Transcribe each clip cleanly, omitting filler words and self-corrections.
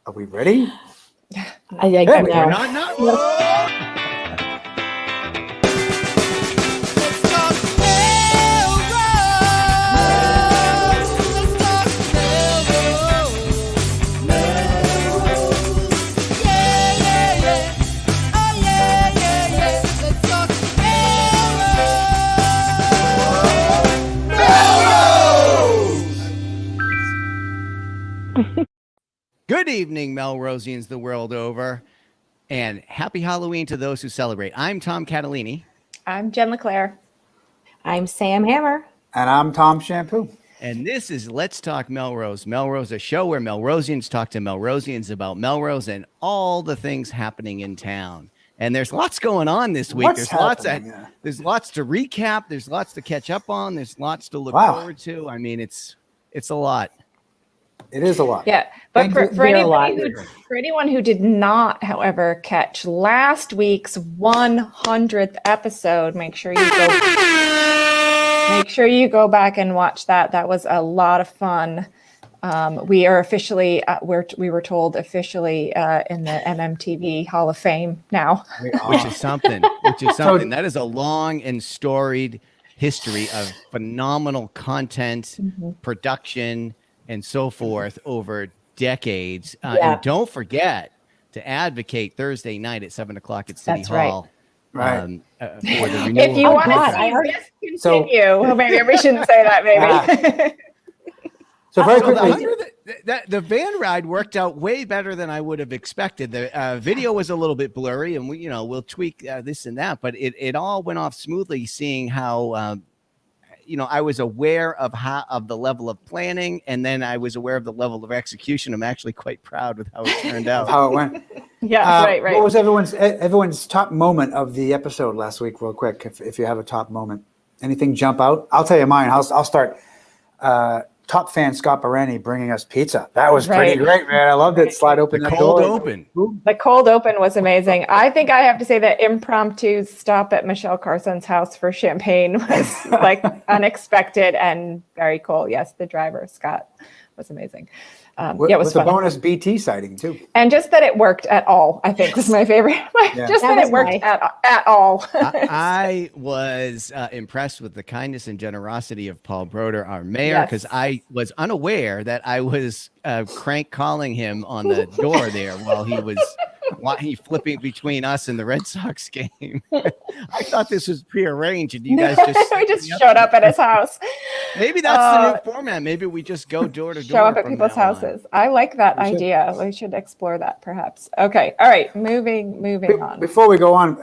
Are we ready? I think Yeah, I'm we're now. not. Good evening, Melrosians the world over, and happy Halloween to those who celebrate. I'm Tom Catalini. I'm Jen LeClaire. I'm Sam Hammer. And I'm Tom Shampoo. And this is Let's Talk Melrose. Melrose, a show where Melrosians talk to Melrosians about Melrose and all the things happening in town. And there's lots going on this week. What's happening? There's lots to recap. There's lots to catch up on. There's lots to look Wow. forward to. I mean, it's a lot. It is a lot. Yeah, but for Very anyone who did not, however, catch last week's 100th episode, make sure you go back and watch that. That was a lot of fun. We are officially, we were told officially in the MMTV Hall of Fame now. Which is something. That is a long and storied history of phenomenal content, production, and so forth over decades. And don't forget to advocate Thursday night at 7:00 at City That's right. Hall. Right. For the renewal. If you want to see this continue, maybe we shouldn't say that, maybe. So very So the quickly, 100th the van ride worked out way better than I would have expected. The video was a little bit blurry, and we'll tweak this and that, but it all went off smoothly. Seeing how I was aware of the level of planning, and then I was aware of the level of execution. I'm actually quite proud with how it turned out. how it went. Yeah, right. What was everyone's top moment of the episode last week, real quick, if you have a top moment? Anything jump out? I'll tell you mine. I'll start. Top fan Scott Barani bringing us pizza. That was pretty great, man. I loved it. Slide open The that cold door. open. The cold open was amazing. I think I have to say that impromptu stop at Michelle Carson's house for champagne was like unexpected and very cool. Yes, the driver, Scott, was amazing. It was with the fun. bonus BT sighting too. And just that it worked at all, I think was my favorite. Just that it worked at all. I was impressed with the kindness and generosity of Paul Broder, our mayor, because I was unaware that I was crank calling him on the door there while he flipping between us and the Red Sox game. I thought this was prearranged, and you guys we just showed up at his house. Maybe that's the new format. Maybe we just go door to door. Show up at people's houses. I like that idea. We should explore that, perhaps. Okay. All right. Moving on. Before we go on,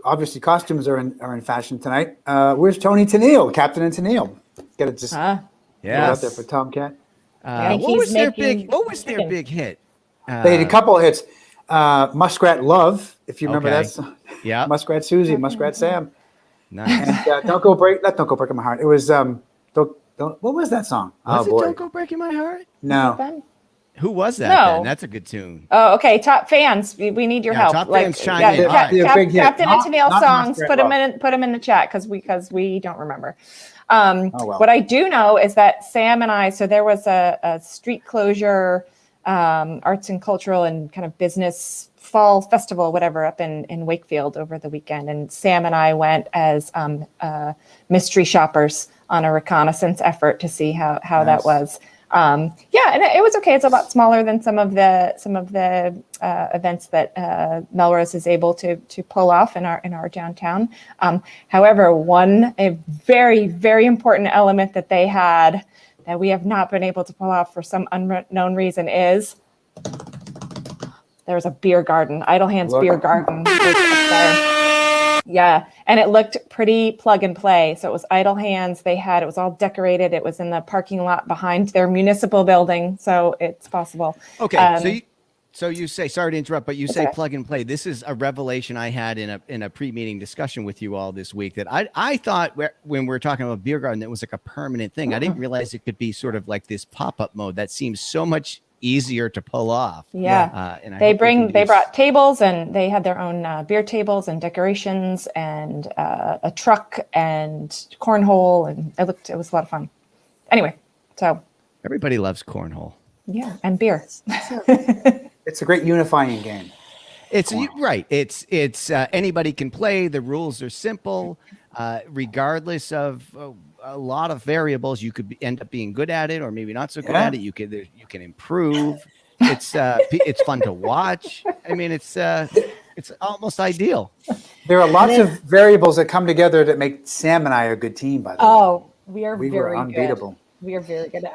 obviously costumes are in fashion tonight. Where's Tony Tennille, Captain and Tennille? Got to just put it out there for Tomcat. What was their big hit? They had a couple of hits. Muskrat Love, if you remember that song. Yeah. Muskrat Susie, Muskrat Sam. Nice. And Don't Go Breaking My Heart. It was what was that song? Don't Go Breaking My Heart? No. Who was that? No. Then? That's a good tune. Oh, okay. Top fans, we need your help. Top fans chime in. Captain and Tennille songs. Muskrat Put them Love. in the chat because we don't remember. Well. What I do know is that Sam and I. So there was a street closure, arts and cultural and kind of business fall festival, whatever, up in Wakefield over the weekend, and Sam and I went as mystery shoppers on a reconnaissance effort to see how that was. And it was okay. It's a lot smaller than some of the events that Melrose is able to pull off in our downtown. However, a very, very important element that they had that we have not been able to pull off for some unknown reason is there's a beer garden. Idle Hands Beer Garden was up there. Yeah, and it looked pretty plug and play. So it was Idle Hands. It was all decorated. It was in the parking lot behind their municipal building. So it's possible. Okay, so you say, sorry to interrupt, but you say plug and play. This is a revelation I had in a pre-meeting discussion with you all this week that I thought when we were talking about beer garden, it was like a permanent thing. I didn't realize it could be sort of like this pop-up mode that seems so much easier to pull off. And they brought tables, and they had their own beer tables and decorations and a truck and cornhole, and it was a lot of fun. Anyway, so everybody loves cornhole. Yeah, and beer. it's a great unifying game. It's right. It's anybody can play. The rules are simple, regardless of a lot of variables. You could end up being good at it, or maybe not so good at it. You can improve. It's fun to watch. I mean, it's almost ideal. There are lots of variables that come together that make Sam and I a good team. By the way, Oh, we are we very were unbeatable. good. We are very good.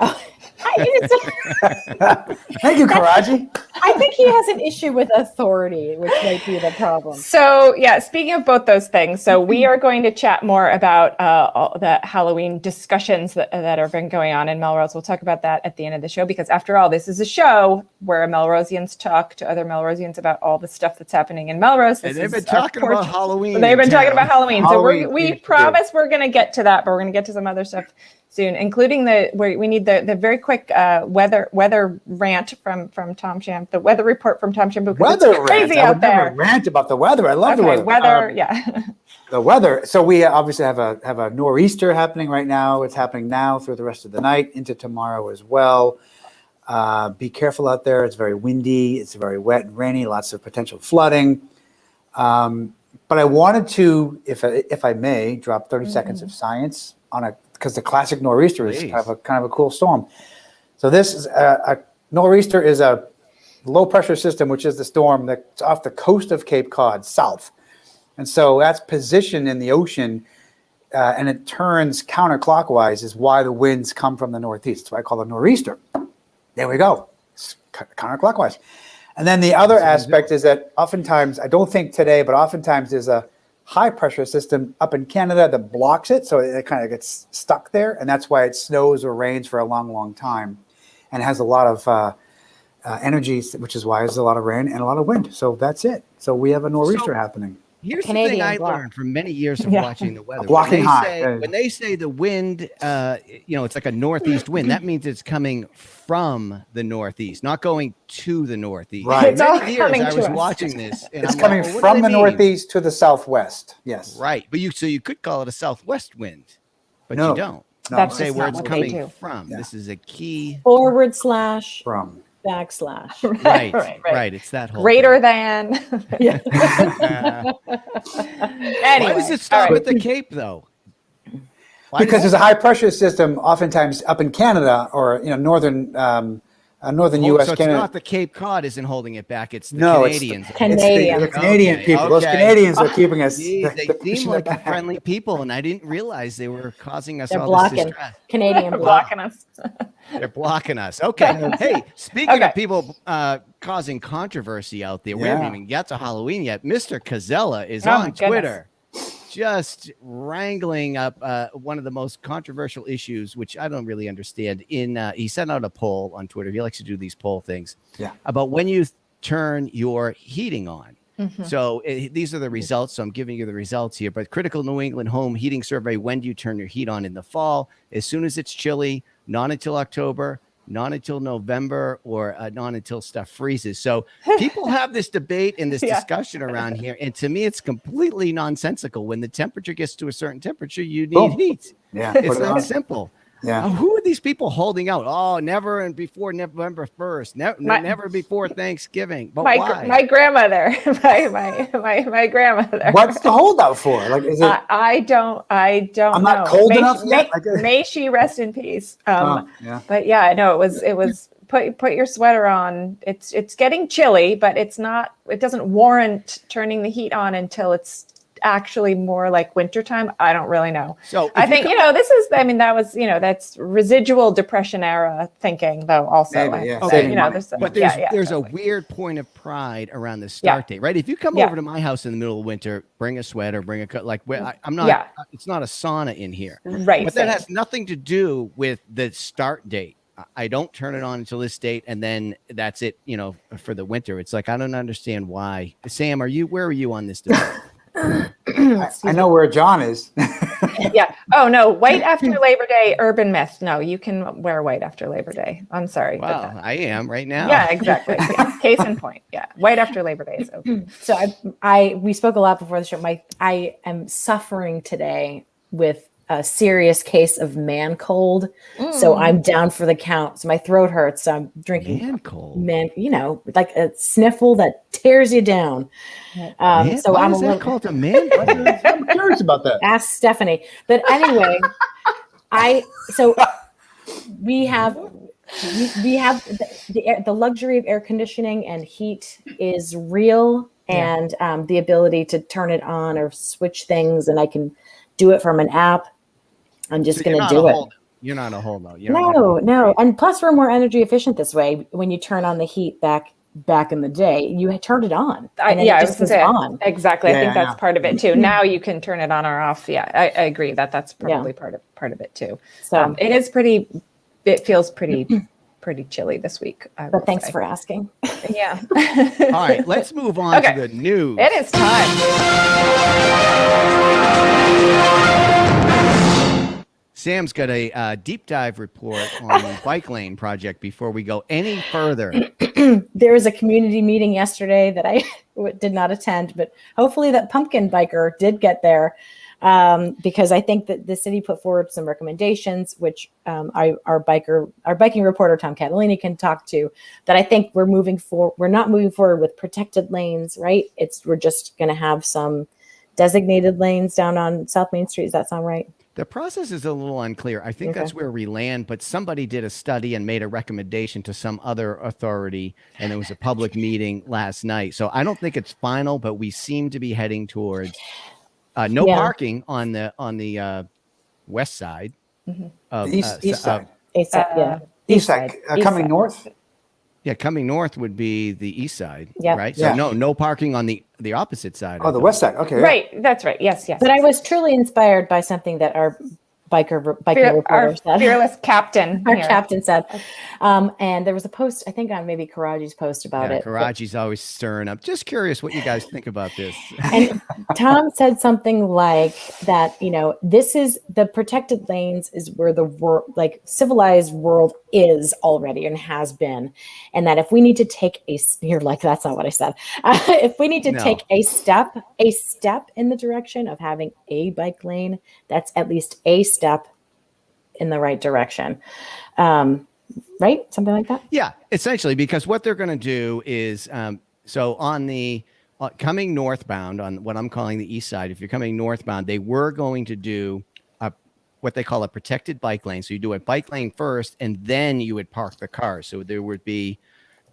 Thank you, Karaji. I think he has an issue with authority, which might be the problem. So yeah, speaking of both those things, so we are going to chat more about all the Halloween discussions that have been going on in Melrose. We'll talk about that at the end of the show, because after all, this is a show where Melrosians talk to other Melrosians about all the stuff that's happening in Melrose. And they've been talking about Halloween. They've been talking about Halloween. Halloween, So we promise we're going to get to that, but we're going to get to some other stuff soon, including we need the very quick weather rant from Tom Sham, the weather report from Tom Sham, because Weather it's crazy rant. I out would never there. rant about the weather. I love the weather. Yeah. The weather. So we obviously have a nor'easter happening right now. It's happening now through the rest of the night into tomorrow as well. Be careful out there. It's very windy. It's very wet and rainy. Lots of potential flooding. But I wanted to, if I may, drop 30 seconds of science on because the classic nor'easter is kind of a cool storm. So this is a nor'easter is a low pressure system, which is the storm that's off the coast of Cape Cod, south. And so that's positioned in the ocean, and it turns counterclockwise is why the winds come from the northeast. That's why I call it a nor'easter. There we go. It's counterclockwise. And then the other aspect is that oftentimes, I don't think today, but oftentimes there's a high pressure system up in Canada that blocks it. So it kind of gets stuck there. And that's why it snows or rains for a long, long time. And it has a lot of energy, which is why there's a lot of rain and a lot of wind. So that's it. So we have a nor'easter happening. Here's Canadian the thing I block. learned from many years of watching the weather. Blocking high. When they say the wind, it's like a northeast wind, that means it's coming from the northeast, not going to the northeast. Right. It's all Many years coming I to was us. watching this. And It's I'm coming like, well, what from do the they mean? northeast to the southwest. Yes. Right. But you could call it a southwest wind, but No. you don't. No. That's Say just where not it's what they coming do. from. Yeah. This is a key. // From. / Right. Right. Right. It's that whole Greater thing. than. Yeah. Anyway, Why does it all start right. with the Cape, though? Why Because does- there's a high pressure system oftentimes up in Canada or northern U.S. So it's Canada. not the Cape Cod isn't holding it back. It's the No, it's Canadians. the Canadians. Canadian Okay, people. Those okay. Canadians are keeping us. Geez, they they're seem pushing like it back. friendly people, and I didn't realize they were causing us They're all blocking. this distress. Canadian block. Blocking us. They're blocking us. Okay. Hey, speaking Okay. of people causing controversy out there, we Yeah. haven't even got to Halloween yet. Mr. Cazella is Oh, my on goodness. Twitter, just wrangling up one of the most controversial issues, which I don't really understand. He sent out a poll on Twitter. He likes to do these poll things about when you turn your heating on. So these are the results. So I'm giving you the results here. But Critical New England Home Heating Survey: when do you turn your heat on in the fall? As soon as it's chilly, not until October, not until November, or not until stuff freezes. So people have this debate and this discussion around here. And to me, it's completely nonsensical. When the temperature gets to a certain temperature, you need Boom. heat. Yeah, It's put it that on. simple. Yeah. Who are these people holding out? Oh, never and before November 1st. Never before Thanksgiving. But why? My grandmother, my grandmother. What's the holdout for? Like, is it? I don't I'm know. not cold enough yet? May she rest in peace. Yeah. But yeah, no, it was put your sweater on. It's getting chilly, but it doesn't warrant turning the heat on until it's actually more like wintertime. I don't really know. So I think, that was, that's residual depression era thinking though also. Maybe, yeah. Okay. There's a weird point of pride around the start date, right? If you come over to my house in the middle of winter, bring a sweater, bring a coat. Like I'm not. It's not a sauna in here, right? But that has nothing to do with the start date. I don't turn it on until this date, and then that's it. For the winter, it's like I don't understand why. Sam, where are you on this debate? I know where John is. Yeah. Oh no, white after Labor Day, urban myth. No, you can wear white after Labor Day. I'm sorry. Well, I am right now. Yeah, exactly. Yeah. Case in point. Yeah, white after Labor Day is okay. So we spoke a lot before the show. I am suffering today with a serious case of man cold. So I'm down for the count. So my throat hurts. So I'm drinking Man cold. like a sniffle that tears you down. Man, So why I'm is a that little called a man cold? I'm curious about that. ask Stephanie. But anyway, we have the luxury of air conditioning and heat is real, and the ability to turn it on or switch things, and I can do it from an app. I'm just going to do it. You're not a holdout. No. And plus we're more energy efficient this way. When you turn on the heat back in the day, you had turned it on. And then I it was just going was to say, on. exactly. I think that's part of it too. Mm-hmm. Now you can turn it on or off. Yeah, I agree that's probably part of it too. So it feels pretty chilly this week. But thanks for asking. Yeah. All right, let's move on to the news. It is time. Sam's got a deep dive report on the bike lane project before we go any further. There was a community meeting yesterday that I did not attend, but hopefully that pumpkin biker did get there, because I think that the city put forward some recommendations, which our biking reporter Tom Catalini can talk to. That I think we're not moving forward with protected lanes, right? We're just going to have some designated lanes down on South Main Street. Does that sound right? The process is a little unclear. I think that's where we land, but somebody did a study and made a recommendation to some other authority, and there was a public meeting last night. So I don't think it's final, but we seem to be heading towards no parking on the west side. Of, east side. East side, East side. Coming north? Yeah, coming north would be the east side, right? Yeah. So no parking on the opposite side. Oh, the west side. Okay. Right. That's right. Yes. But I was truly inspired by something that our biking reporter said. Fearless captain. Our captain said. And there was a post, I think on maybe Karaji's post about it. Karaji's always stirring up. Just curious what you guys think about this. And Tom said something like that, this is the protected lanes is where the world, like civilized world is already and has been. And that if we need to take you're like, that's not what I said. If we need to take a step in the direction of having a bike lane, that's at least a step in the right direction. Right? Something like that? Yeah, essentially, because what they're going to do is, so on the coming northbound on what I'm calling the east side, if you're coming northbound, they were going to do what they call a protected bike lane. So you do a bike lane first, and then you would park the cars. So there would be,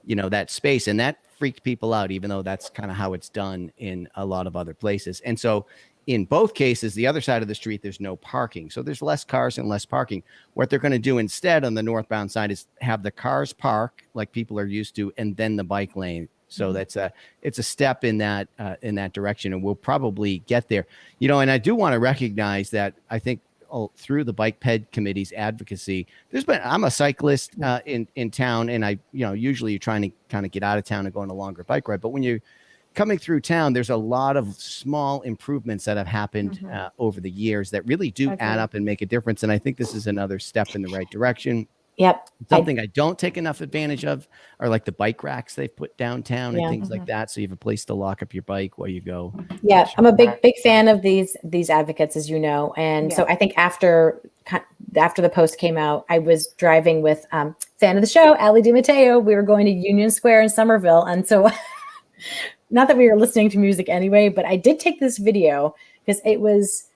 that space, and that freaked people out, even though that's kind of how it's done in a lot of other places. And so in both cases, the other side of the street, there's no parking. So there's less cars and less parking. What they're going to do instead on the northbound side is have the cars park like people are used to, and then the bike lane. So it's a step in that direction, and we'll probably get there. And I do want to recognize that I think through the Bike Ped Committee's advocacy, I'm a cyclist in town, and usually you're trying to kind of get out of town and go on a longer bike ride. But when you're coming through town, there's a lot of small improvements that have happened over the years that really do add up and make a difference. And I think this is another step in the right direction. Yep. Something I don't take enough advantage of are like the bike racks they've put downtown and things like that. So you have a place to lock up your bike while you go. Yeah, I'm a big fan of these advocates, as you know. And so I think after the post came out, I was driving with fan of the show, Ali DiMatteo. We were going to Union Square in Somerville. And so not that we were listening to music anyway, but I did take this video because it was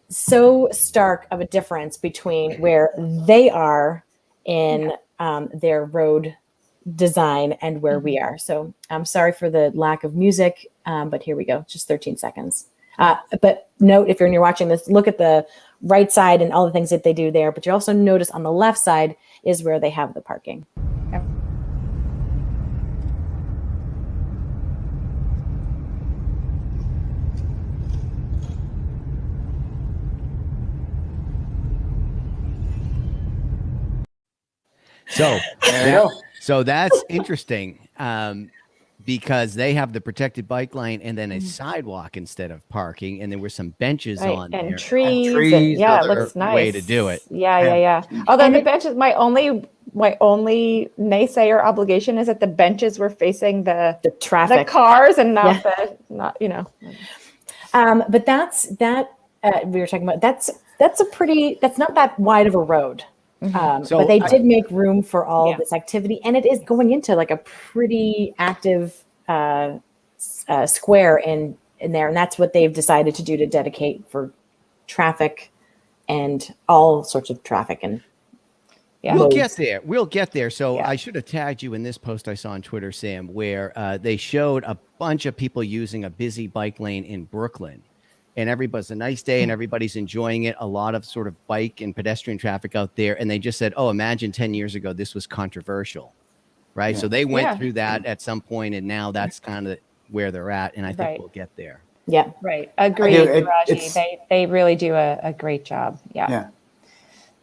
so stark of a difference between where they are in their road design and where we are. So I'm sorry for the lack of music, but here we go. Just 13 seconds. But note, if you're watching this, look at the right side and all the things that they do there. But you also notice on the left side is where they have the parking. So that's interesting because they have the protected bike lane and then a sidewalk instead of parking, and there were some benches on there and trees. trees, it looks nice. Way to do it. Yeah. Although the benches, my only naysayer obligation is that the benches were facing the traffic, the cars, and not. But that's that we were talking about. That's that's not that wide of a road. So but they did make room for all this activity, and it is going into like a pretty active square in there, and that's what they've decided to do to dedicate for traffic and all sorts of traffic. And we'll get there. We'll get there. So Yeah. I should have tagged you in this post I saw on Twitter, Sam, where they showed a bunch of people using a busy bike lane in Brooklyn. And everybody's a nice day and everybody's enjoying it. A lot of sort of bike and pedestrian traffic out there. And they just said, oh, imagine 10 years ago, this was controversial. Right. Yeah. So they went through that at some point, and now that's kind of where they're at. And I think we'll get there. Yeah. Right. Agreed, Raji. They really do a great job. Yeah.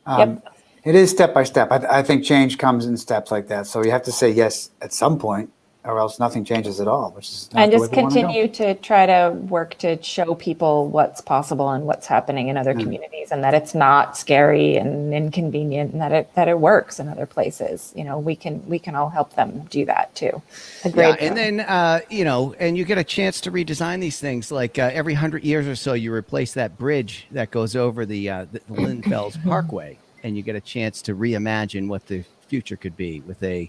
Yeah. It is step by step. I think change comes in steps like that. So you have to say yes at some point, or else nothing changes at all, which is not and the just way we wanna continue to try to work to show people what's possible and what's happening in other communities, and that it's not scary and inconvenient, and that it works in other places. You know, we can all help them do that too. Agreed. Yeah, and then you know, and you get a chance to redesign these things. Like every 100 years or so, you replace that bridge that goes over the Linfells Parkway, and you get a chance to reimagine what the future could be with a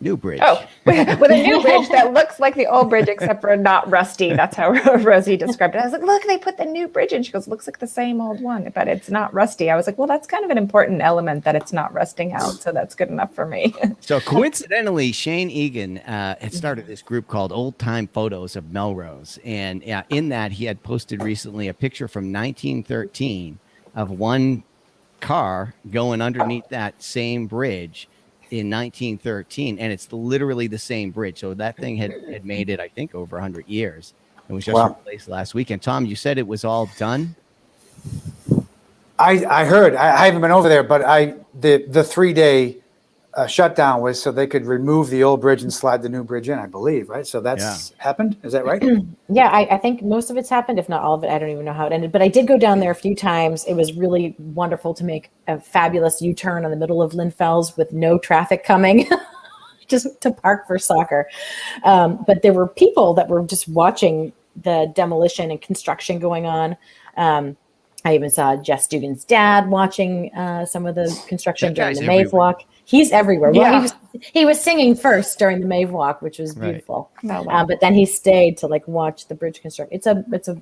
new bridge. Oh, with a new bridge that looks like the old bridge, except for not rusty. That's how Rosie described it. I was like, look, they put the new bridge in. She goes, looks like the same old one, but it's not rusty. I was like, well, that's kind of an important element that it's not rusting out. So that's good enough for me. So coincidentally, Shane Egan had started this group called Old Time Photos of Melrose. And in that, he had posted recently a picture from 1913 of one car going underneath that same bridge in 1913, and it's literally the same bridge. So that thing had made it, I think, over 100 years. It was just replaced last weekend. Tom, you said it was all done? I heard. I haven't been over there, but the 3-day shutdown was so they could remove the old bridge and slide the new bridge in, I believe, right? So that's happened. Is that right? Yeah, I think most of it's happened, if not all of it. I don't even know how it ended, but I did go down there a few times. It was really wonderful to make a fabulous U-turn on the middle of Linfells with no traffic coming, just to park for soccer. But there were people that were just watching the demolition and construction going on. I even saw Jess Dugan's dad watching some of the construction during the Mave Walk. He's everywhere. Well, he was singing first during the Mave Walk, which was beautiful. Oh, wow. But then he stayed to like watch the bridge construct. It's a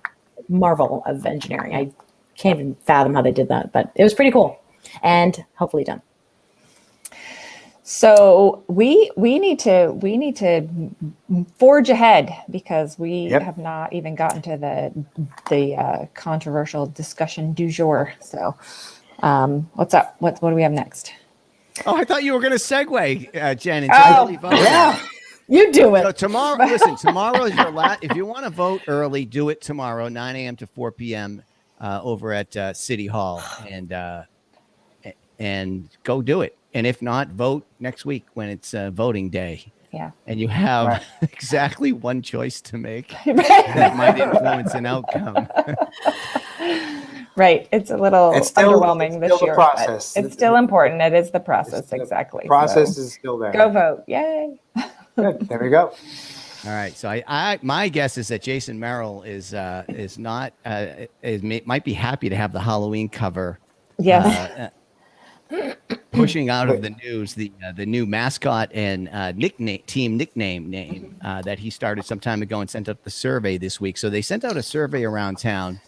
marvel of engineering. I can't even fathom how they did that, but it was pretty cool and hopefully done. So we need to forge ahead, because we have not even gotten to the controversial discussion du jour. So what's up? What do we have next? Oh, I thought you were going to segue, Jen. Yeah, you do it. So tomorrow, listen, tomorrow is your last. If you want to vote early, do it tomorrow, 9 a.m. to 4 p.m. Over at City Hall, and go do it. And if not, vote next week when it's voting day. Yeah. And you have exactly one choice to make that might influence an outcome. Right. It's a little underwhelming this year. Process. It's still important. It is the process. Exactly. The process is still there. Go vote. Yay. Good. There we go. All right. So my guess is that Jason Merrill might be happy to have the Halloween cover. Yes. Pushing out of the news the new mascot and team nickname name that he started some time ago and sent out the survey this week. So they sent out a survey around town.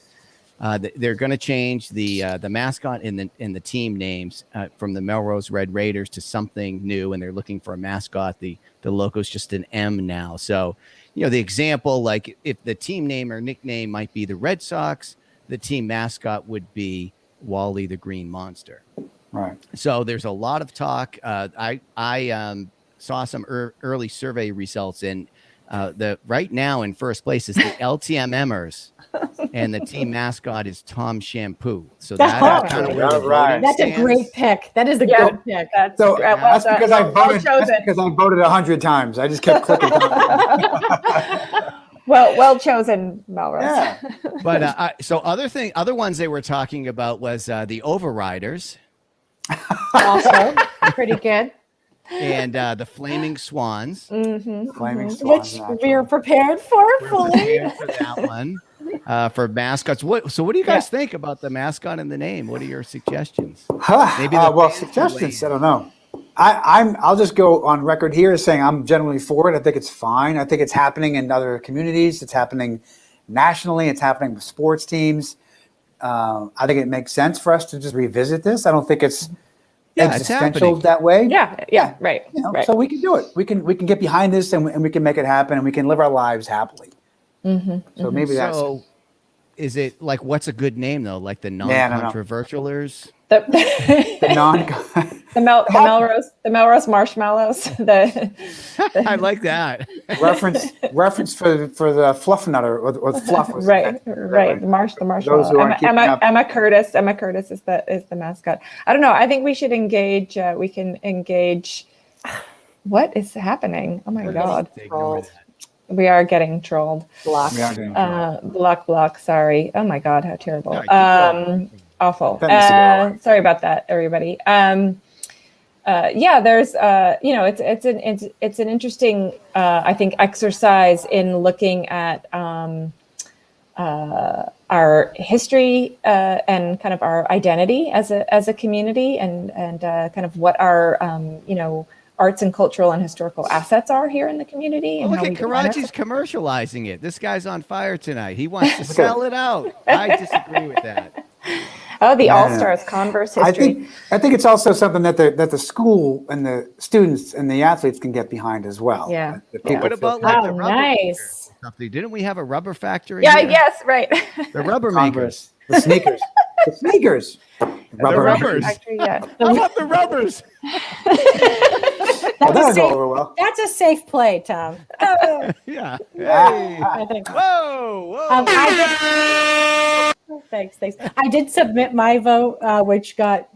They're going to change the mascot and the team names from the Melrose Red Raiders to something new, and they're looking for a mascot. The logo's just an M now. So, you know, the example, like if the team name or nickname might be the Red Sox, the team mascot would be Wally the Green Monster. Right. So there's a lot of talk. I saw some early survey results, and right now in first place is the LTMMers, and the team mascot is Tom Shampoo. So that's kind of where the voting That's stands. A great pick. That is a good pick. That's because I voted 100 times. I just kept clicking. Well chosen, Melrose. Yeah. But so other ones they were talking about was the Overriders. Also pretty good. And the Flaming Swans. Flaming Swans. Which we are prepared for fully. For that one. for mascots. What do you guys think about the mascot and the name? What are your suggestions? Maybe suggestions. I don't know. I'll just go on record here as saying I'm generally for it. I think it's fine. I think it's happening in other communities. It's happening nationally. It's happening with sports teams. I think it makes sense for us to just revisit this. I don't think it's existential that way. Yeah, right. Right. So we can do it. We can get behind this and we can make it happen and we can live our lives happily. So maybe that's. So, is it like what's a good name though? Like the non-controversialers? The Melrose marshmallows. I like that reference for the fluff nutter or the fluff. Right. The marshmallow. Emma Curtis. Emma Curtis is the mascot. I don't know. I think we should engage. We can engage. What is happening? Oh my God. We are getting trolled. Block. Block. Sorry. Oh my God. How terrible. Awful. Sorry about that, everybody. There's it's an interesting I think exercise in looking at our history and kind of our identity as a community and kind of what our arts and cultural and historical assets are here in the community. And look at Karachi's commercializing it. This guy's on fire tonight. He wants to sell it out. I disagree with that. Oh, the All-Stars Converse history. I think it's also something that the school and the students and the athletes can get behind as well. Yeah. What about like the rubber? Nice. Didn't we have a rubber factory? Yeah. Here? Yes. Right. The rubber makers. The sneakers. The sneakers. The rubbers. Factory, yeah. How about the rubbers? That'll go over well. That's a safe play, Tom. Yeah. Hey. I think. Whoa. Thanks. I did submit my vote, which got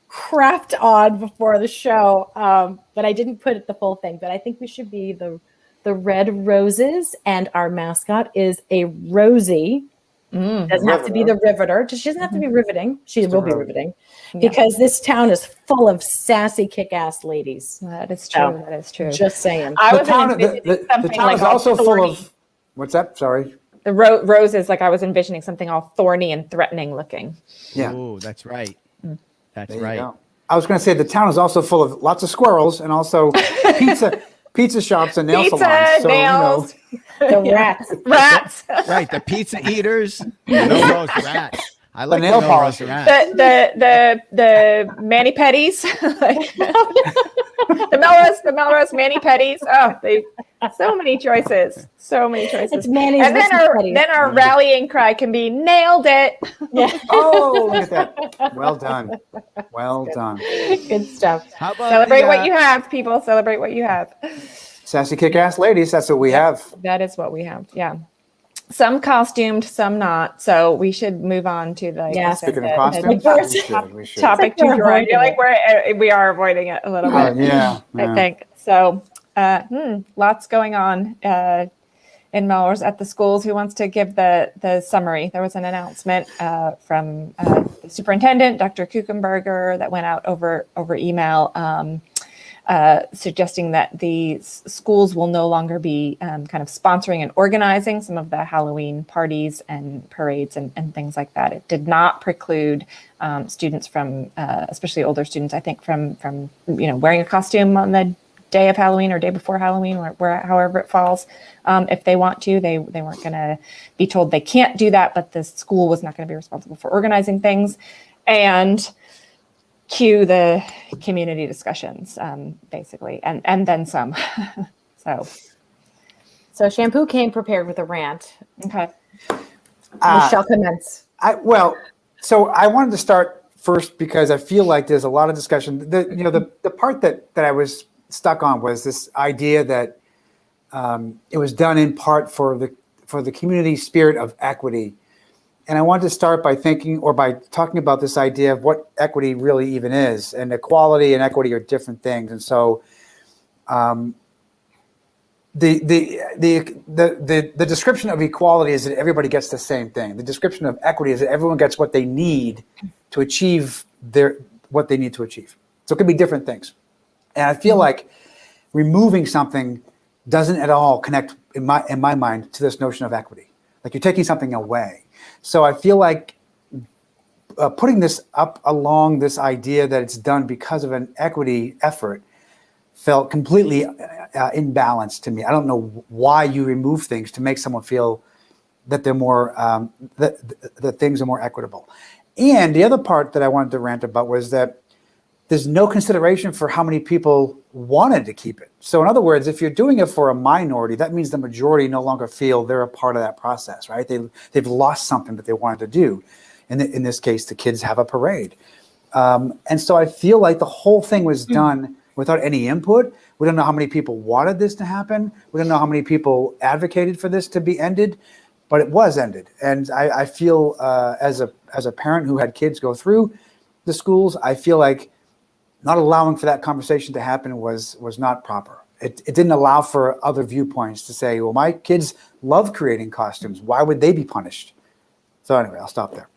crapped on before the show, but I didn't put it the full thing. But I think we should be the Red Roses, and our mascot is a Rosie. Doesn't have to be the Riveter. She doesn't have to be riveting. She will be riveting because this town is full of sassy, kick-ass ladies. That is true. That is true. Just saying. The town is also full of. What's that? Sorry. The roses, like I was envisioning something all thorny and threatening looking. Yeah. Oh, that's right. That's There right. you go. I was going to say the town is also full of lots of squirrels and also pizza shops and nail salons. So, nails. The rats. Rats. Right, the pizza eaters, the Melrose rats. I like the nail Melrose polishers. rats. The mani pedis. the Melrose mani pedis. Oh, they so many choices. It's Manny's. And then our rallying cry can be nailed it. Yeah. Oh, look at that. Well done. Good stuff. How about Celebrate what you have, people. Celebrate what you have. Sassy kick-ass ladies, that's what we have. That is what we have. Yeah. Some costumed, some not. So we should move on to the Speaking of costumes, we should. topic du jour. I feel like we are avoiding it a little bit. Yeah. I think so. Lots going on in Melrose at the schools. Who wants to give the summary? There was an announcement from the superintendent, Dr. Kuchenberger, that went out over email, suggesting that the schools will no longer be kind of sponsoring and organizing some of the Halloween parties and parades and things like that. It did not preclude students from, especially older students, I think, from wearing a costume on the day of Halloween or day before Halloween, or however it falls. If they want to, they weren't going to be told they can't do that, but the school was not going to be responsible for organizing things. And cue the community discussions, basically, and then some. So Shampoo came prepared with a rant. Okay. We shall commence. So I wanted to start first because I feel like there's a lot of discussion. The part that I was stuck on was this idea that it was done in part for the community spirit of equity. And I wanted to start by talking about this idea of what equity really even is. And equality and equity are different things. And so the description of equality is that everybody gets the same thing. The description of equity is that everyone gets what they need to achieve what they need to achieve. So it can be different things. And I feel like removing something doesn't at all connect in my mind to this notion of equity. like you're taking something away. So I feel like putting this up along this idea that it's done because of an equity effort felt completely imbalanced to me. I don't know why you remove things to make someone feel that they're more that things are more equitable. And the other part that I wanted to rant about was that there's no consideration for how many people wanted to keep it. So in other words, if you're doing it for a minority, that means the majority no longer feel they're a part of that process, right? They've lost something that they wanted to do. In this case, the kids have a parade. And so I feel like the whole thing was done without any input. We don't know how many people wanted this to happen. We don't know how many people advocated for this to be ended, but it was ended. And I feel as a parent who had kids go through the schools, I feel like not allowing for that conversation to happen was not proper. It didn't allow for other viewpoints to say, well, my kids love creating costumes. Why would they be punished? So anyway, I'll stop there.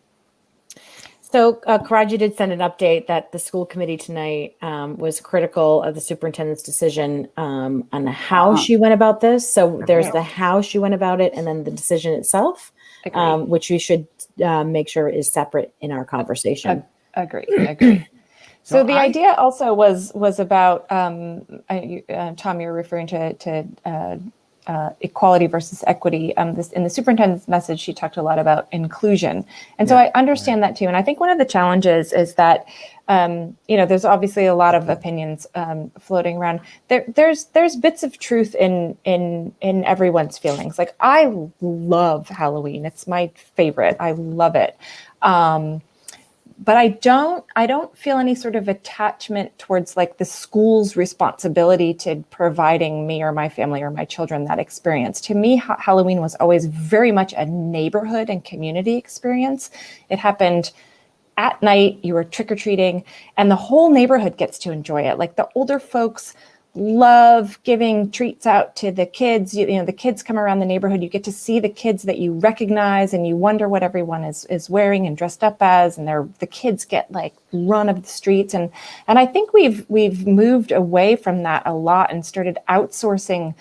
So Karaji did send an update that the school committee tonight was critical of the superintendent's decision on how she went about this. So there's the how she went about it and then the decision itself, which we should make sure is separate in our conversation. Agree. So the idea also was about, Tom, you're referring to equality versus equity. This in the superintendent's message, she talked a lot about inclusion, and so I understand that too. And I think one of the challenges is that there's obviously a lot of opinions floating around. There's bits of truth in everyone's feelings. Like I love Halloween; it's my favorite. I love it. But I don't feel any sort of attachment towards like the school's responsibility to providing me or my family or my children that experience. To me, Halloween was always very much a neighborhood and community experience. It happened at night, you were trick-or-treating, and the whole neighborhood gets to enjoy it. Like the older folks love giving treats out to the kids. The kids come around the neighborhood. You get to see the kids that you recognize, and you wonder what everyone is wearing and dressed up as. And the kids get like run of the streets. And I think we've moved away from that a lot and started outsourcing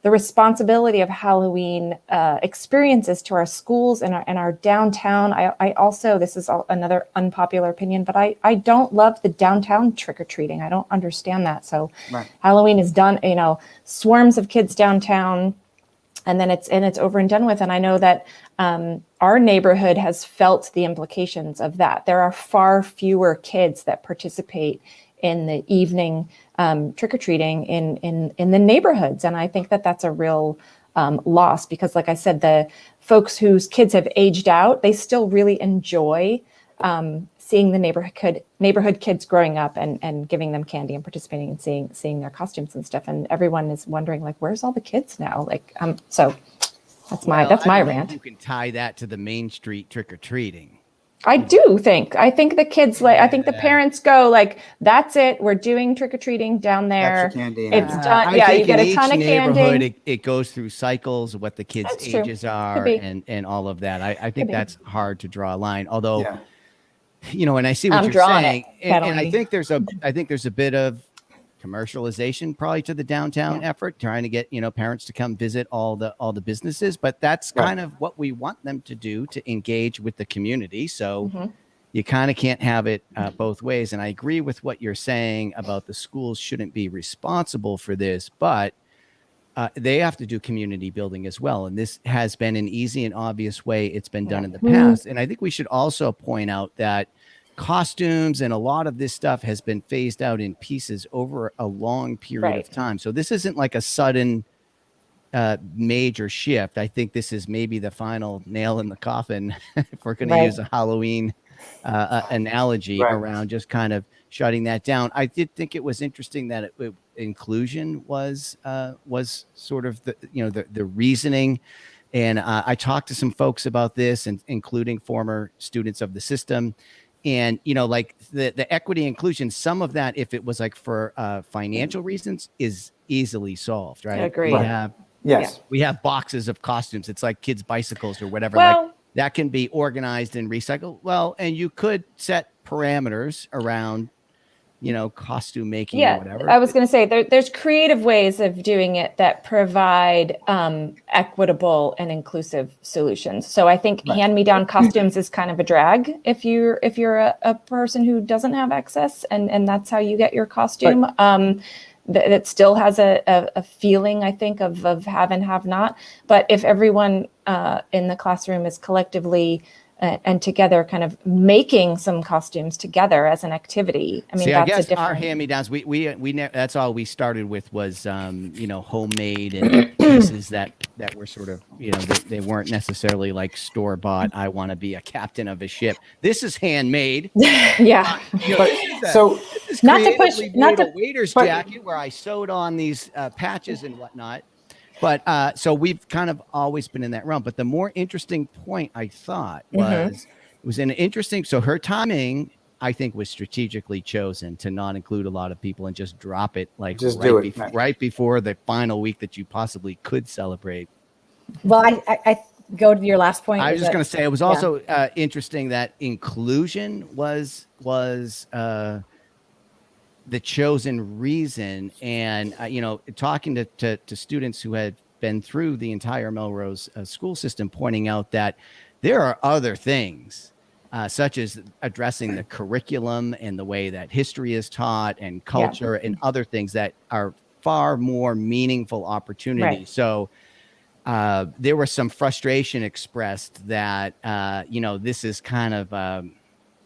the responsibility of Halloween experiences to our schools and our downtown. I also, this is another unpopular opinion, but I don't love the downtown trick-or-treating. I don't understand that. So Halloween is done, swarms of kids downtown, and then it's over and done with. And I know that our neighborhood has felt the implications of that. There are far fewer kids that participate in the evening trick-or-treating in the neighborhoods. And I think that that's a real loss because, like I said, the folks whose kids have aged out, they still really enjoy seeing the neighborhood kids growing up and giving them candy and participating and seeing their costumes and stuff. And everyone is wondering, like, where's all the kids now? Like, so that's my rant. You can tie that to the Main Street trick-or-treating. I think the kids I think the parents go like, that's it. We're doing trick-or-treating down there. Candy it's done. Yeah, you get a ton of candy. It goes through cycles of what the kids' ages are and all of that. I think that's hard to draw a line. Although, and I see what you're saying. And I think there's a bit of commercialization probably to the downtown effort, trying to get parents to come visit all the businesses, but that's kind of what we want them to do, to engage with the community. So you kind of can't have it both ways. And I agree with what you're saying about the schools shouldn't be responsible for this, but they have to do community building as well. And this has been an easy and obvious way it's been done in the past. And I think we should also point out that costumes and a lot of this stuff has been phased out in pieces over a long period of time. So this isn't like a sudden major shift. I think this is maybe the final nail in the coffin if we're going to use a Halloween analogy around just kind of shutting that down. I did think it was interesting that inclusion was sort of the reasoning. And I talked to some folks about this, and including former students of the system. And, like the equity inclusion, some of that, if it was like for financial reasons, is easily solved, right? I agree. We have boxes of costumes. It's like kids' bicycles or whatever. Well, like that can be organized and recycled. Well, and you could set parameters around, costume making Yeah, or whatever. I was going to say there's creative ways of doing it that provide equitable and inclusive solutions. So I think hand-me-down costumes is kind of a drag if you're a person who doesn't have access, and that's how you get your costume. That still has a feeling, I think, of have and have not. But if everyone in the classroom is collectively and together kind of making some costumes together as an activity. I mean, I that's guess a different. our hand-me-downs, we that's all we started with was, homemade and pieces that were sort of, they weren't necessarily like store-bought. I want to be a captain of a ship. This is handmade. Yeah. This is not to push, creatively not made to a waiter's jacket where I sewed on these patches and whatnot. But so we've kind of always been in that realm. But the more interesting point I thought was it was an interesting. So her timing, I think, was strategically chosen to not include a lot of people and just drop it like right before the final week that you possibly could celebrate. Well, I go to your last point. I was just going to say it was also interesting that inclusion was the chosen reason. And, talking to students who had been through the entire Melrose school system, pointing out that there are other things, such as addressing the curriculum and the way that history is taught and culture and other things that are far more meaningful opportunities. Right. So there was some frustration expressed that, this is kind of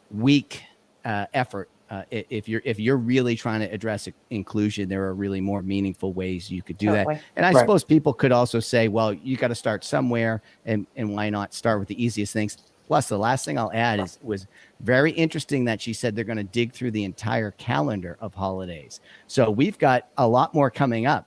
weak effort. If you're really trying to address inclusion, there are really more meaningful ways you could do that. And I suppose people could also say, well, you got to start somewhere, and why not start with the easiest things? Plus, the last thing I'll add was very interesting that she said they're going to dig through the entire calendar of holidays. So we've got a lot more coming up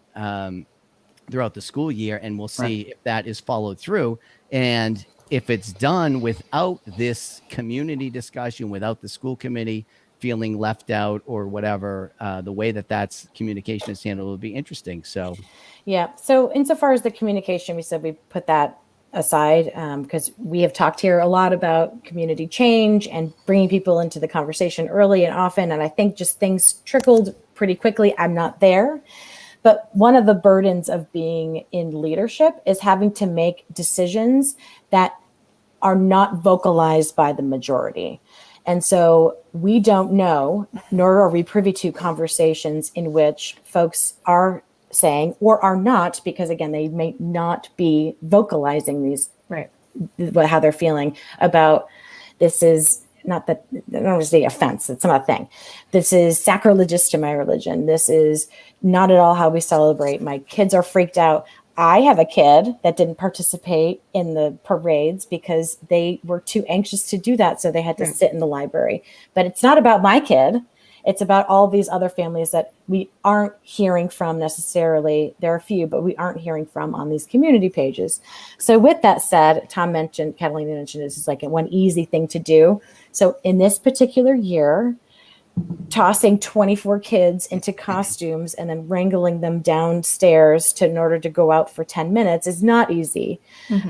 throughout the school year, and we'll see if that is followed through. And if it's done without this community discussion, without the school committee feeling left out or whatever, the way that's communication is handled will be interesting. So, yeah. So insofar as the communication, we said we put that aside because we have talked here a lot about community change and bringing people into the conversation early and often. And I think just things trickled pretty quickly. I'm not there. But one of the burdens of being in leadership is having to make decisions that are not vocalized by the majority. And so we don't know, nor are we privy to conversations in which folks are saying or are not, because again, they may not be vocalizing these, how they're feeling about this is not that, I don't want to say offense, it's not a thing. This is sacrilegious to my religion. This is not at all how we celebrate. My kids are freaked out. I have a kid that didn't participate in the parades because they were too anxious to do that. So they had to sit in the library. But it's not about my kid. It's about all these other families that we aren't hearing from necessarily. There are a few, but we aren't hearing from on these community pages. So with that said, Catalina mentioned this is like one easy thing to do. So in this particular year, tossing 24 kids into costumes and then wrangling them downstairs in order to go out for 10 minutes is not easy.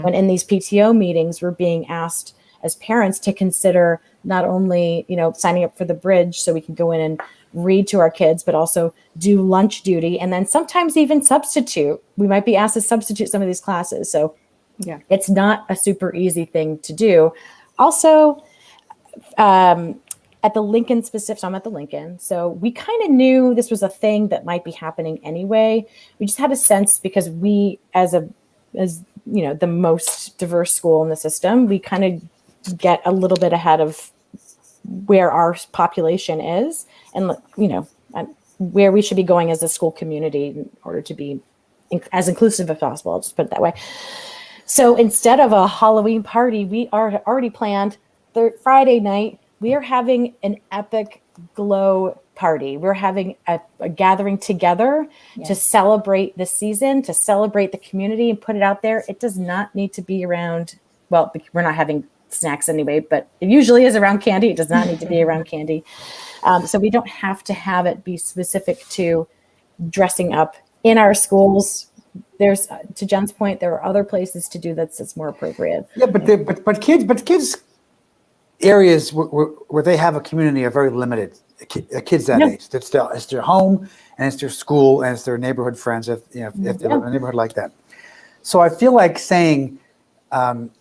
When in these PTO meetings, we're being asked as parents to consider not only, signing up for the bridge so we can go in and read to our kids, but also do lunch duty and then sometimes even substitute. We might be asked to substitute some of these classes. So it's not a super easy thing to do. Also, at the Lincoln specific, so I'm at the Lincoln. So we kind of knew this was a thing that might be happening anyway. We just had a sense because we, as the most diverse school in the system, we kind of get a little bit ahead of where our population is and, where we should be going as a school community in order to be as inclusive as possible. I'll just put it that way. So instead of a Halloween party, we are already planned Friday night. We are having an epic glow party. We're having a gathering together to celebrate the season, to celebrate the community and put it out there. It does not need to be around, well, we're not having snacks anyway, but it usually is around candy. It does not need to be around candy. So we don't have to have it be specific to dressing up in our schools. There's, to Jen's point, there are other places to do that's more appropriate. Yeah, but kids areas where they have a community are very limited. kids that age. It's their home, and it's their school, and it's their neighborhood friends. If they live in a neighborhood like that, so I feel like saying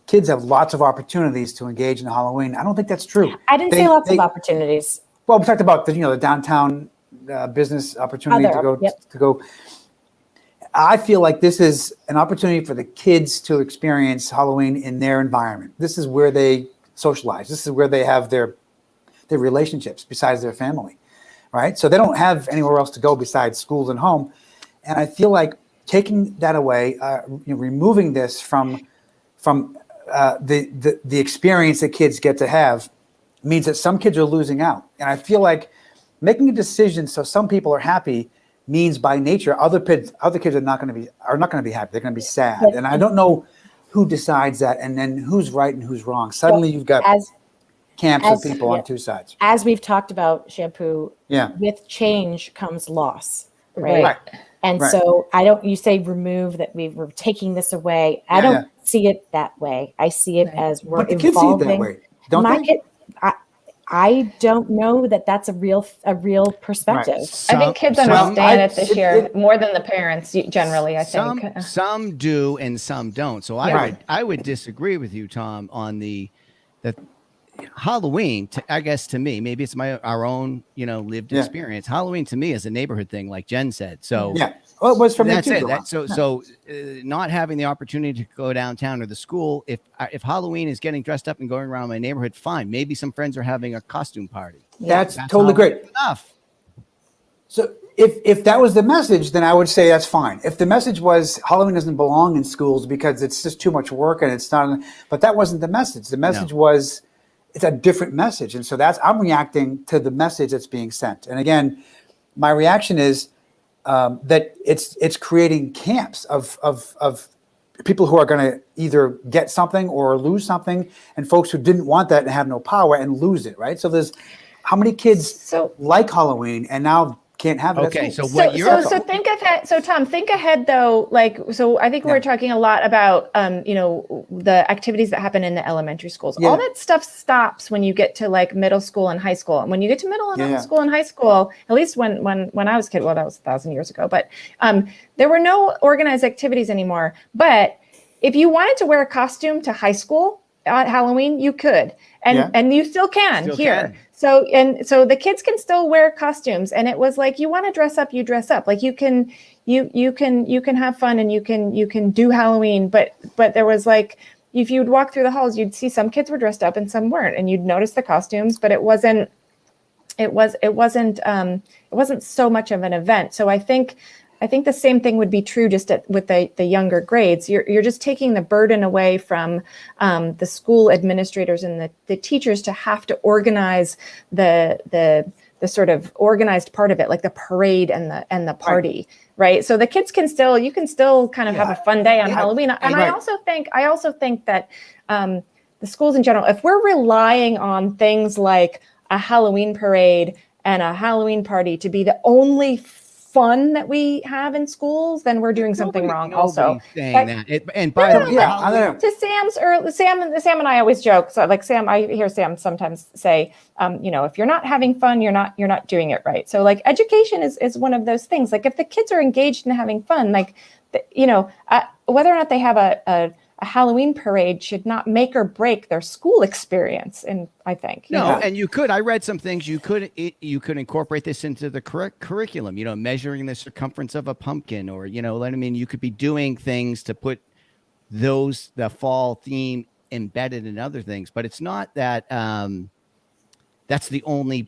kids have lots of opportunities to engage in Halloween. I don't think that's true. I didn't say lots of opportunities. Well, we talked about the downtown business opportunity to go. I feel like this is an opportunity for the kids to experience Halloween in their environment. This is where they socialize. This is where they have their relationships besides their family, right? So they don't have anywhere else to go besides schools and home. And I feel like taking that away, removing this from the experience that kids get to have means that some kids are losing out. And I feel like making a decision so some people are happy means by nature other kids are not going to be happy. They're going to be sad. And I don't know who decides that, and then who's right and who's wrong. Suddenly you've got camps of people on two sides. As we've talked about, Shampoo, with change comes loss, right? And so you say remove, that we're taking this away. I don't see it that way. I see it as we're evolving. But the kids see it that way, don't they? I don't know that that's a real perspective. Right. I think kids understand it this year more than the parents generally. I think some do and some don't. So I would disagree with you, Tom, on the Halloween. I guess to me, maybe it's our own lived experience. Halloween to me is a neighborhood thing, like Jen said. So well, it was from that's it. So not having the opportunity to go downtown or the school, if Halloween is getting dressed up and going around my neighborhood, fine. Maybe some friends are having a costume party. That's totally great. Enough. So if that was the message, then I would say that's fine. If the message was Halloween doesn't belong in schools because it's just too much work and it's not, but that wasn't the message. The message was it's a different message, and so I'm reacting to the message that's being sent. And again, my reaction is that it's creating camps of people who are going to either get something or lose something, and folks who didn't want that and have no power and lose it, right? So there's how many kids like Halloween and now can't have it. Okay, so think ahead. So Tom, think ahead though. So I think we're talking a lot about the activities that happen in the elementary schools. All that stuff stops when you get to middle school and high school. And when you get to middle school and high school, at least when I was a kid, well, that was 1,000 years ago, but there were no organized activities anymore. But if you wanted to wear a costume to high school at Halloween, you could, and you still can here. So the kids can still wear costumes, and it was like, you want to dress up, you dress up. Like you can have fun and you can do Halloween, but there was if you'd walk through the halls, you'd see some kids were dressed up and some weren't, and you'd notice the costumes, but it wasn't so much of an event. So I think the same thing would be true just with the younger grades. You're just taking the burden away from the school administrators and the teachers to have to organize the sort of organized part of it, like the parade and the party, right? So the kids you can still kind of have a fun day on Halloween. And I also think that the schools in general, if we're relying on things like a Halloween parade and a Halloween party to be the only fun that we have in schools, then we're doing something wrong. Also, saying that. And by the way, to Sam and I always joke. So I hear Sam sometimes say, if you're not having fun, you're not doing it right. So education is one of those things. If the kids are engaged in having fun, whether or not they have a Halloween parade should not make or break their school experience. And I think and I read some things you could incorporate this into the curriculum, measuring the circumference of a pumpkin, or you could be doing things to put the fall theme embedded in other things, but it's not that that's the only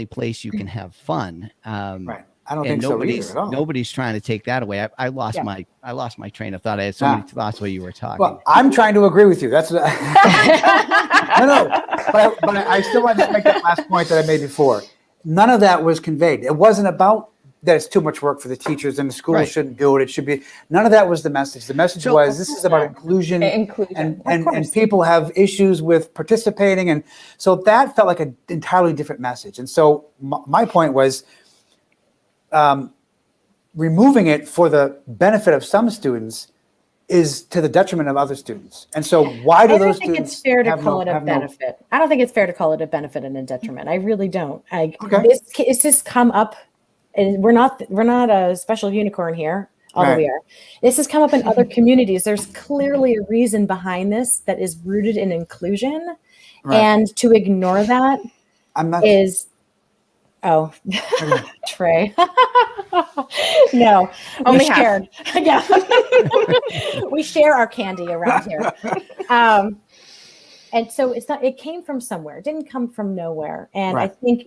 place you can have fun. Right. I don't think so either at all. Nobody's trying to take that away. I lost my train of thought. I had so many thoughts while you were talking. Well, I'm trying to agree with you. That's no. But I still want to make that last point that I made before. None of that was conveyed. It wasn't about that it's too much work for the teachers and the schools shouldn't do it. It should be. None of that was the message. The message was this is about inclusion. And people have issues with participating, and so that felt like an entirely different message. And so my point was. Removing it for the benefit of some students is to the detriment of other students. And so why do I those don't think students it's fair to have call no- it a have no- benefit. I don't think it's fair to call it a benefit and a detriment. I really don't. Okay. It's just come up, and we're not a special unicorn here, although we Right. are. This has come up in other communities. There's clearly a reason behind this that is rooted in inclusion, Right. and to ignore that I'm not. is, oh, Trey. No, Only we half. shared. Yeah, we share our candy around here. And so it's not. It came from somewhere. It didn't come from nowhere. And I Right. think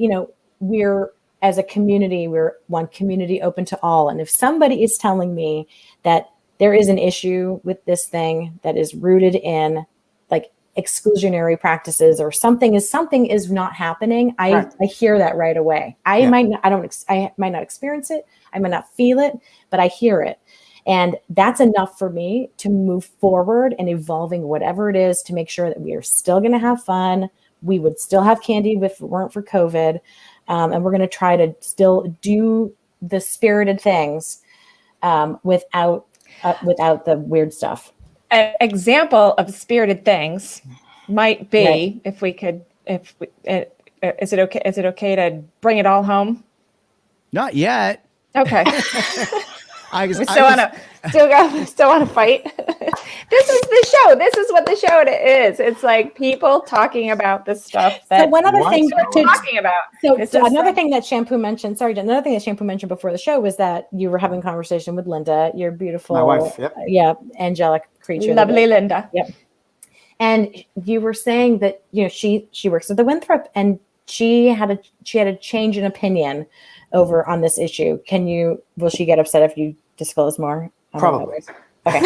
we're, as a community, we're one community open to all. And if somebody is telling me that there is an issue with this thing that is rooted in like exclusionary practices, or something is not happening, Right. I hear that right away. I might not experience it, I might not feel it, but I hear it. And that's enough for me to move forward and evolving whatever it is to make sure that we are still going to have fun. We would still have candy if it weren't for COVID. And we're going to try to still do the spirited things without the weird stuff. An example of spirited things might be, Right. if we could, is it okay to bring it all home? Not yet. Okay. I We still want to fight. This is the show. This is what the show is. It's like people talking about the stuff that So one other What? thing we're talking about. So This is another like- thing that Shampoo mentioned, another thing that Shampoo mentioned before the show was that you were having a conversation with Linda, your beautiful, My wife, yep. Angelic creature. Lovely Linda. And you were saying that, she works at the Winthrop, and she had a change in opinion over on this issue. Will she get upset if you disclose more? Probably. Okay.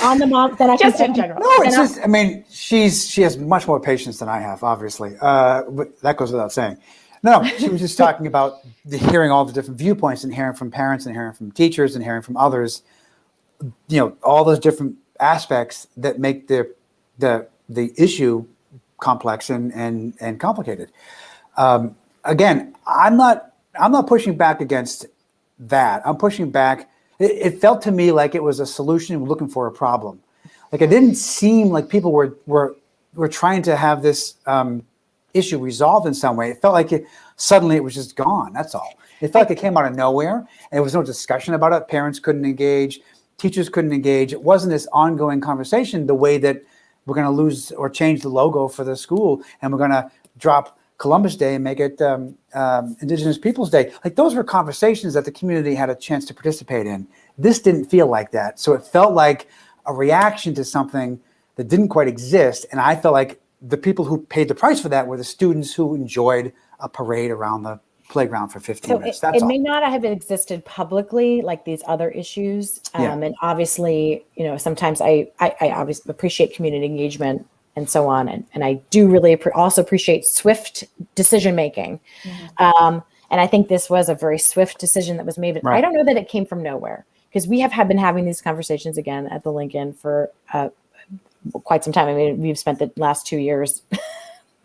On the mom, then I Just can in general. No, it's just, I mean, she has much more patience than I have, obviously. But that goes without saying. No, she was just talking about hearing all the different viewpoints and hearing from parents and hearing from teachers and hearing from others, all those different aspects that make the issue complex and complicated. Again, I'm not pushing back against that. I'm pushing back. It felt to me like it was a solution looking for a problem. Like it didn't seem like people were trying to have this issue resolved in some way. It felt like suddenly it was just gone. That's all. It felt like it came out of nowhere, and there was no discussion about it. Parents couldn't engage, teachers couldn't engage. It wasn't this ongoing conversation the way that we're going to lose or change the logo for the school, and we're going to drop Columbus Day and make it Indigenous Peoples Day. Like those were conversations that the community had a chance to participate in. This didn't feel like that. So it felt like a reaction to something that didn't quite exist. And I felt like the people who paid the price for that were the students who enjoyed a parade around the playground for 15 minutes. That's it all. may not have existed publicly like these other issues. And obviously, sometimes I obviously appreciate community engagement and so on. And I do really also appreciate swift decision making. And I think this was a very swift decision that was made. But Right. I don't know that it came from nowhere, because we have been having these conversations again at the Lincoln for quite some time. I mean, we've spent the last 2 years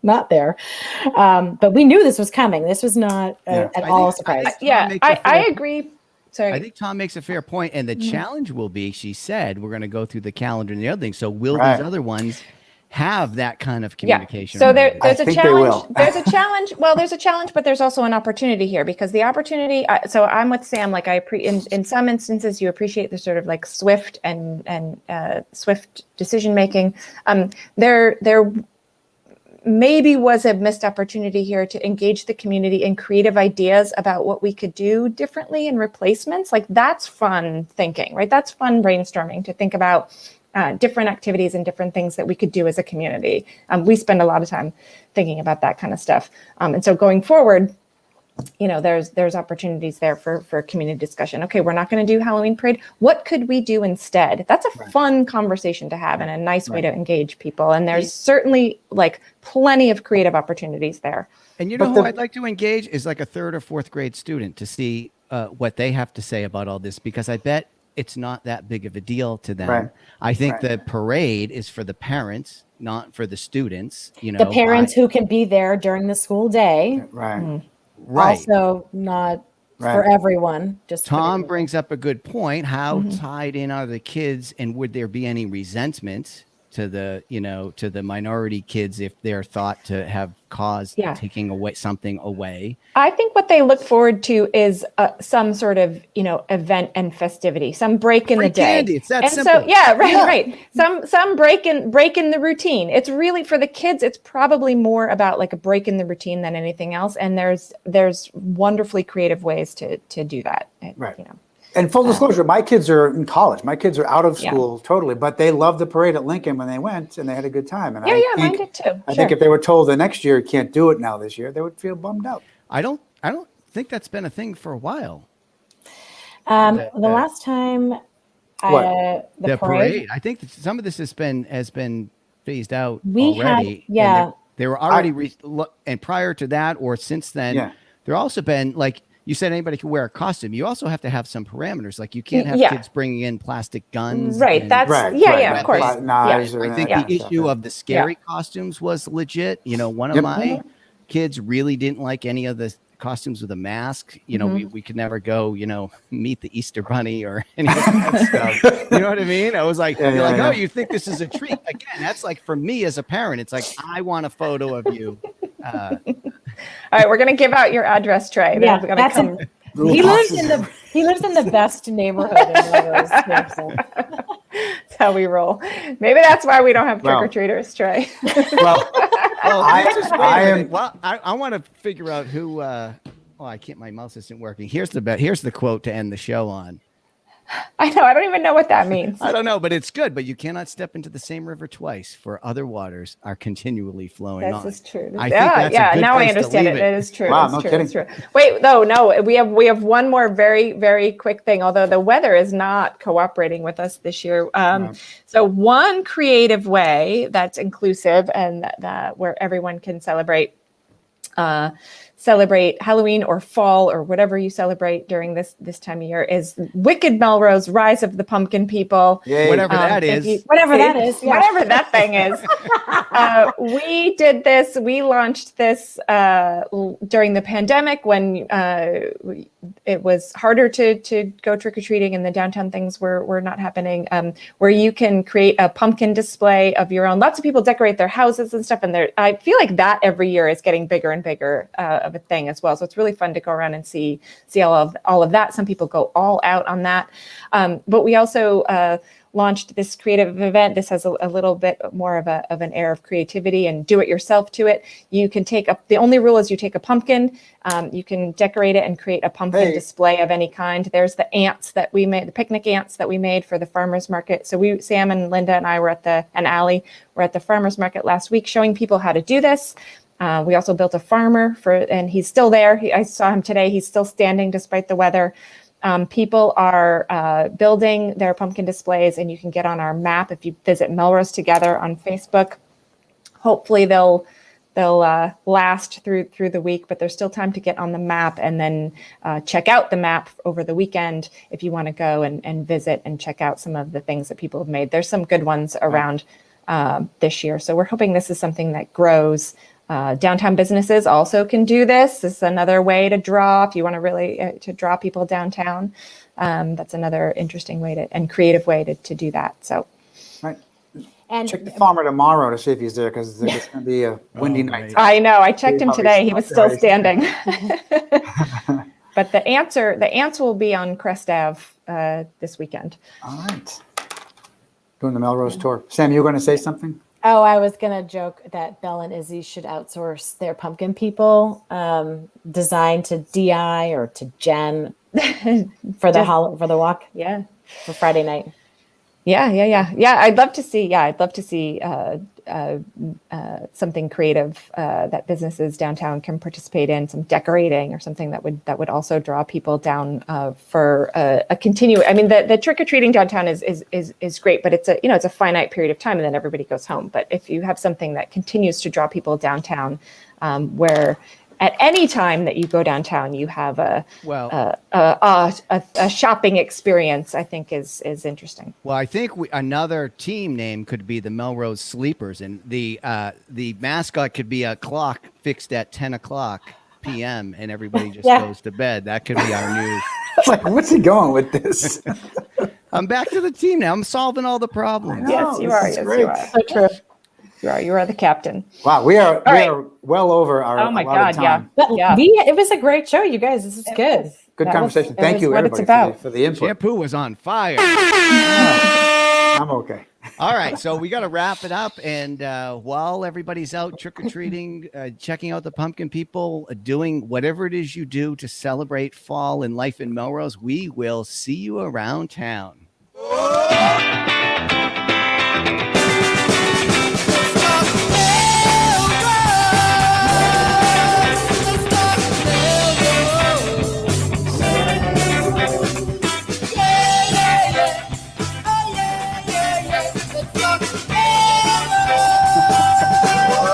not there. But we knew this was coming. This was not at all a surprise. I agree. Sorry. I think Tom makes a fair point, and the challenge will be, she said, we're going to go through the calendar and the other thing. So will Right. these other ones have that kind of communication? So there's I a think they challenge. will. There's a challenge. Well, there's a challenge, but there's also an opportunity here, because the opportunity. So I'm with Sam. Like in some instances, you appreciate the sort of like swift and swift decision making. There maybe was a missed opportunity here to engage the community in creative ideas about what we could do differently in replacements. Like that's fun thinking, right? That's fun brainstorming, to think about different activities and different things that we could do as a community. We spend a lot of time thinking about that kind of stuff. And so going forward, there's opportunities there for community discussion. Okay, we're not going to do Halloween parade. What could we do instead? That's a fun conversation to have and a nice way to engage people. And there's certainly like plenty of creative opportunities there. And who I'd like to engage is like a 3rd or 4th grade student to see what they have to say about all this, because I bet it's not that big of a deal to them. Right. I think the parade is for the parents, not for the students. The parents who can be there during the school day. Right. Right. Also not for everyone. Just for Tom the- brings up a good point. How tied in are the kids, and would there be any resentment to the, to the minority kids if they're thought to have caused taking away something away? I think what they look forward to is some sort of, event and festivity, some break in Free the day. candy. It's that and simple. So, right. Some break in the routine. It's really, for the kids, it's probably more about like a break in the routine than anything else. And there's wonderfully creative ways to do that. Right. And full disclosure, my kids are in college. My kids are out of school totally, but they loved the parade at Lincoln when they went, and they had a good time. And mine did too. I think if they were told the next year you can't do it now this year, they would feel bummed out. I don't think that's been a thing for a while. The last time the parade, I think that some of this has been phased out we already. had they were already and prior to that or since then, there also been, like you said, anybody can wear a costume. You also have to have some parameters. Like you can't have kids bringing in plastic guns. Right. and- That's of course. Knives I think the issue of the scary costumes was legit. One of my kids really didn't like any of the costumes with a mask. We could never go, meet the Easter Bunny or any of that stuff. You know what I mean? I was like, oh, you think this is a treat? Again, that's like for me as a parent, it's like, I want a photo of you. All right, we're gonna give out your address, Trey. Yeah, That's come. He lives in the best neighborhood in Melrose. That's how we roll. Maybe that's why we don't have trick or treaters, Trey. I want to figure out who. I can't. My mouse isn't working. Here's the quote to end the show on. I know. I don't even know what that means. I don't know, but it's good. But you cannot step into the same river twice, for other waters are continually flowing on. This is true. I think that's a good now I place to understand leave it. it. It is true. Wow, it's no true. kidding. It's true. Wait, no. We have one more very, very quick thing. Although the weather is not cooperating with us this year. So one creative way that's inclusive and that where everyone can celebrate Halloween or fall or whatever you celebrate during this time of year is Wicked Melrose Rise of the Pumpkin People. Yay. Whatever that is. Whatever that is. Yeah. Whatever that thing is. We did this. We launched this during the pandemic when it was harder to go trick-or-treating and the downtown things were not happening, where you can create a pumpkin display of your own. Lots of people decorate their houses and stuff. And I feel like that every year is getting bigger and bigger of a thing as well. So it's really fun to go around and see all of that. Some people go all out on that. But we also launched this creative event. This has a little bit more of an air of creativity and do it yourself to it. You can the only rule is you take a pumpkin, you can decorate it and create a pumpkin display of any kind. There's the ants that we made, the picnic ants that we made for the farmer's market. So Sam and Linda and I and Allie were at the farmer's market last week showing people how to do this. We also built a farmer and he's still there. I saw him today. He's still standing despite the weather. People are building their pumpkin displays, and you can get on our map if you visit Melrose Together on Facebook. Hopefully they'll last through the week, but there's still time to get on the map and then check out the map over the weekend if you want to go and visit and check out some of the things that people have made. There's some good ones around this year. So we're hoping this is something that grows. Downtown businesses also can do this. This is another way to draw if you want to really to draw people downtown. That's another interesting way and creative way to do that. So, Right. And Check the farmer tomorrow to see if he's there because it's going to be a windy night. I know. I checked him today. He was still standing. But the ants will be on Crest Ave this weekend. All right. Doing the Melrose tour. Sam, you were going to say something? Oh, I was going to joke that Belle and Izzy should outsource their pumpkin people design to DI or to Jen for the walk. Yeah. For Friday night. Yeah. I'd love to see something creative that businesses downtown can participate in, some decorating or something that would also draw people down for a continuing. I mean, the trick or treating downtown is great, but it's a finite period of time and then everybody goes home. But if you have something that continues to draw people downtown, where at any time that you go downtown, you have a shopping experience, I think is interesting. Well, I think another team name could be the Melrose Sleepers, and the mascot could be a clock fixed at 10 o'clock 12 p.m. and everybody just Yeah. goes to bed. That could be our new. It's like, what's he going with this? I'm back to the team now. I'm solving all the problems. I know. Yes, you this are. is Yes, great. you are. So true. You are the captain. Wow, we are right. well over our Oh my allotted God, yeah. time. But Yeah. it was a great show, you guys. This is It good. was. Good That was- conversation. it Thank was you, what it's everybody, about. for the input. Shampoo was on fire. I'm okay. All right, so we got to wrap it up. And while everybody's out trick-or-treating, checking out the pumpkin people, doing whatever it is you do to celebrate fall and life in Melrose, we will see you around town.